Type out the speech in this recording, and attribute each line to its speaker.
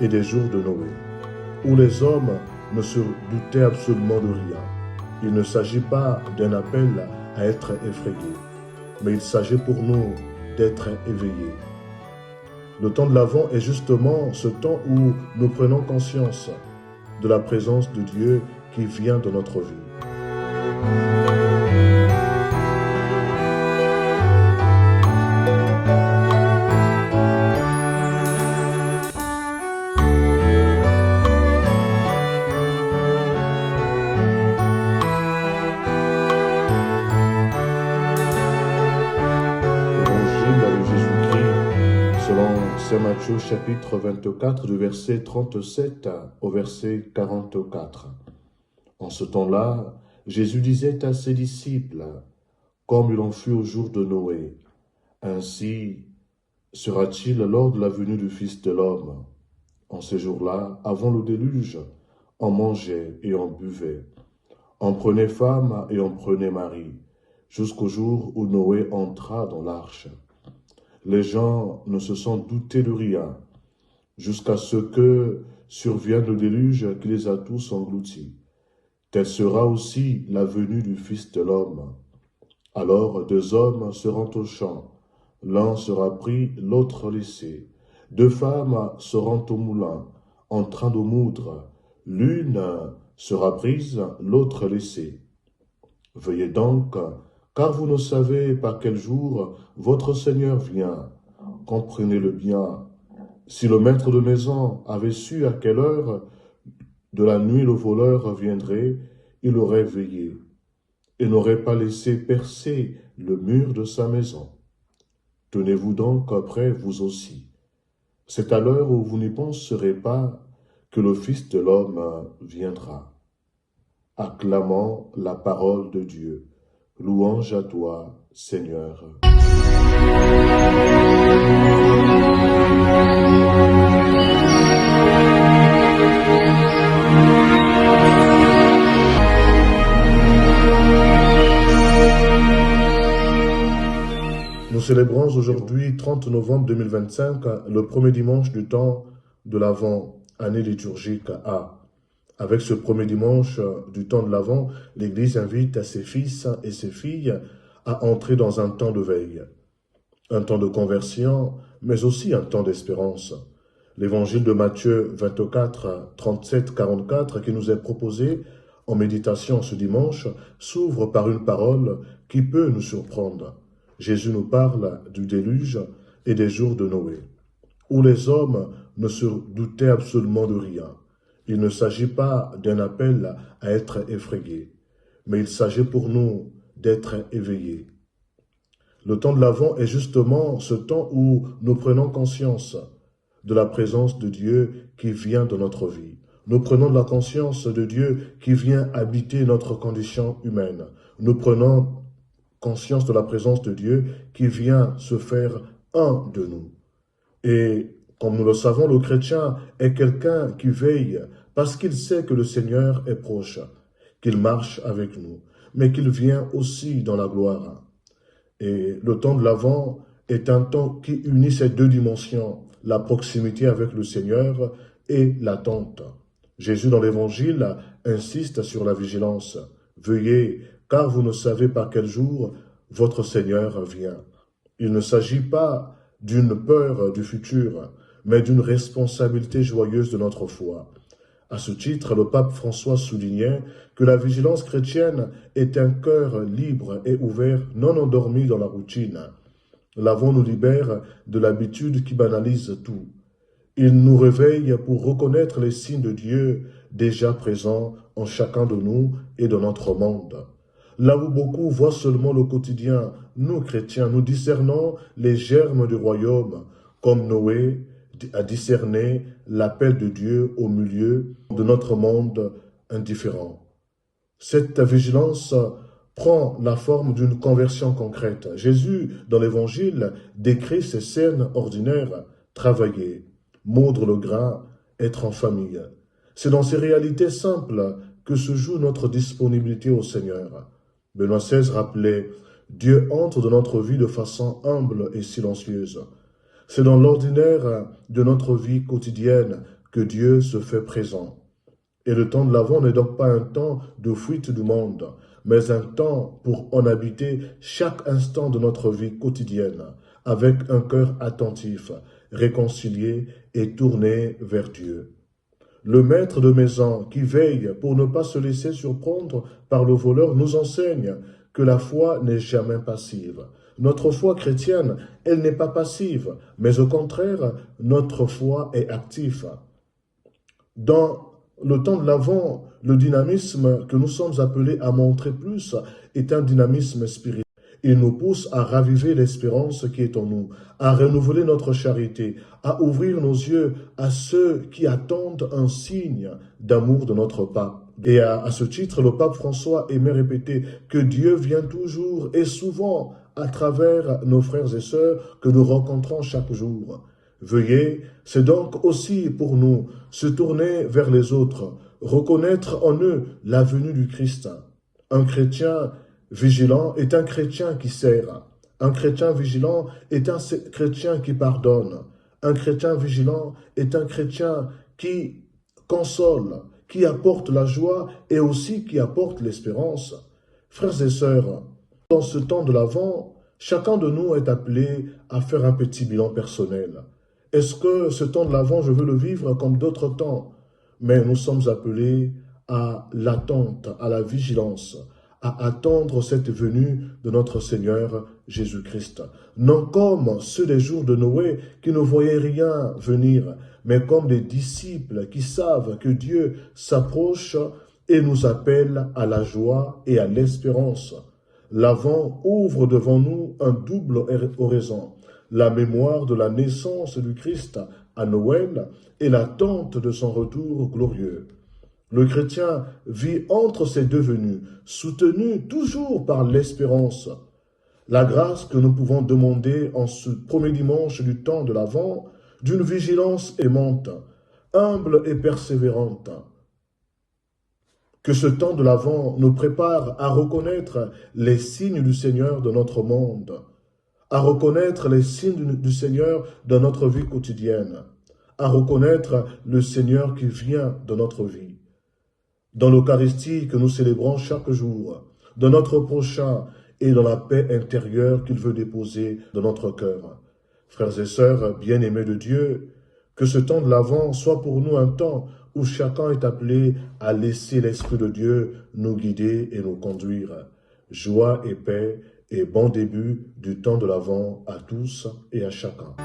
Speaker 1: et des jours de Noé, où les hommes ne se doutaient absolument de rien. Il ne s'agit pas d'un appel à être effrayé, mais il s'agit pour nous d'être éveillés. Le temps de l'Avent est justement ce temps où nous prenons conscience de la présence de Dieu qui vient dans notre vie. Selon Saint Matthieu chapitre 24 du verset 37 au verset 44. En ce temps-là, Jésus disait à ses disciples, comme il en fut au jour de Noé, ainsi sera-t-il lors de la venue du Fils de l'homme. En ces jours-là, avant le déluge, on mangeait et on buvait, on prenait femme et on prenait mari, jusqu'au jour où Noé entra dans l'arche. Les gens ne se sont doutés de rien, jusqu'à ce que survienne le déluge qui les a tous engloutis. Telle sera aussi la venue du Fils de l'homme. Alors 2 hommes seront au champ, l'un sera pris, l'autre laissé. 2 femmes seront au moulin, en train de moudre, l'une sera prise, l'autre laissée. Veuillez donc, car vous ne savez pas quel jour votre Seigneur vient. Comprenez-le bien. Si le maître de maison avait su à quelle heure de la nuit le voleur viendrait, il aurait veillé et n'aurait pas laissé percer le mur de sa maison. Tenez-vous donc prêts vous aussi. C'est à l'heure où vous n'y penserez pas que le Fils de l'homme viendra. Acclamons la parole de Dieu. Louange à toi, Seigneur. Nous célébrons aujourd'hui, 30 novembre 2025, le premier dimanche du temps de l'Avent, année liturgique A. Avec ce premier dimanche du temps de l'Avent, l'Église invite ses fils et ses filles à entrer dans un temps de veille, un temps de conversion, mais aussi un temps d'espérance. L'évangile de Matthieu 24, 37, 44, qui nous est proposé en méditation ce dimanche, s'ouvre par une parole qui peut nous surprendre. Jésus nous parle du déluge et des jours de Noé, où les hommes ne se doutaient absolument de rien. Il ne s'agit pas d'un appel à être effrayé, mais il s'agit pour nous d'être éveillés. Le temps de l'Avent est justement ce temps où nous prenons conscience de la présence de Dieu qui vient dans notre vie. Nous prenons de la conscience de Dieu qui vient habiter notre condition humaine. Nous prenons conscience de la présence de Dieu qui vient se faire un de nous. Et comme nous le savons, le chrétien est quelqu'un qui veille parce qu'il sait que le Seigneur est proche, qu'il marche avec nous, mais qu'il vient aussi dans la gloire. Et le temps de l'Avent est un temps qui unit ces 2 dimensions, la proximité avec le Seigneur et l'attente. Jésus dans l'Évangile insiste sur la vigilance. Veuillez, car vous ne savez pas quel jour votre Seigneur vient. Il ne s'agit pas d'une peur du futur, mais d'une responsabilité joyeuse de notre foi. À ce titre, le pape François soulignait que la vigilance chrétienne est un cœur libre et ouvert, non endormi dans la routine. L'Avent nous libère de l'habitude qui banalise tout. Il nous réveille pour reconnaître les signes de Dieu déjà présents en chacun de nous et dans notre monde. Là où beaucoup voient seulement le quotidien, nous chrétiens, nous discernons les germes du royaume, comme Noé a discerné l'appel de Dieu au milieu de notre monde indifférent. Cette vigilance prend la forme d'une conversion concrète. Jésus, dans l'Évangile, décrit ces scènes ordinaires, travailler, moudre le grain, être en famille. C'est dans ces réalités simples que se joue notre disponibilité au Seigneur. Benoît XVI rappelait « Dieu entre dans notre vie de façon humble et silencieuse ». C'est dans l'ordinaire de notre vie quotidienne que Dieu se fait présent. Et le temps de l'Avent n'est donc pas un temps de fuite du monde, mais un temps pour en habiter chaque instant de notre vie quotidienne, avec un cœur attentif, réconcilié et tourné vers Dieu. Le maître de maison qui veille pour ne pas se laisser surprendre par le voleur nous enseigne que la foi n'est jamais passive. Notre foi chrétienne, elle n'est pas passive, mais au contraire, notre foi est active. Dans le temps de l'Avent, le dynamisme que nous sommes appelés à montrer plus est un dynamisme spirituel. Il nous pousse à raviver l'espérance qui est en nous, à renouveler notre charité, à ouvrir nos yeux à ceux qui attendent un signe d'amour de notre pape. Et à ce titre, le pape François aimait répéter que Dieu vient toujours et souvent à travers nos frères et sœurs que nous rencontrons chaque jour. Veuillez, c'est donc aussi pour nous se tourner vers les autres, reconnaître en eux la venue du Christ. Un chrétien vigilant est un chrétien qui sert. Un chrétien vigilant est un chrétien qui pardonne. Un chrétien vigilant est un chrétien qui console, qui apporte la joie et aussi qui apporte l'espérance. Frères et sœurs, dans ce temps de l'Avent, chacun de nous est appelé à faire un petit bilan personnel. Est-ce que ce temps de l'Avent, je veux le vivre comme d'autres temps? Mais nous sommes appelés à l'attente, à la vigilance, à attendre cette venue de notre Seigneur Jésus-Christ. Non comme ceux des jours de Noé qui ne voyaient rien venir, mais comme des disciples qui savent que Dieu s'approche et nous appelle à la joie et à l'espérance. L'Avent ouvre devant nous un double horizon, la mémoire de la naissance du Christ à Noël et l'attente de son retour glorieux. Le chrétien vit entre ces deux venues, soutenu toujours par l'espérance. La grâce que nous pouvons demander en ce premier dimanche du temps de l'Avent, d'une vigilance aimante, humble et persévérante. Que ce temps de l'Avent nous prépare à reconnaître les signes du Seigneur de notre monde, à reconnaître les signes du Seigneur dans notre vie quotidienne, à reconnaître le Seigneur qui vient dans notre vie. Dans l'Eucharistie que nous célébrons chaque jour, dans notre prochain et dans la paix intérieure qu'il veut déposer dans notre cœur. Frères et sœurs bien-aimés de Dieu, que ce temps de l'Avent soit pour nous un temps où chacun est appelé à laisser l'Esprit de Dieu nous guider et nous conduire. Joie et paix et bon début du temps de l'Avent à tous et à chacun.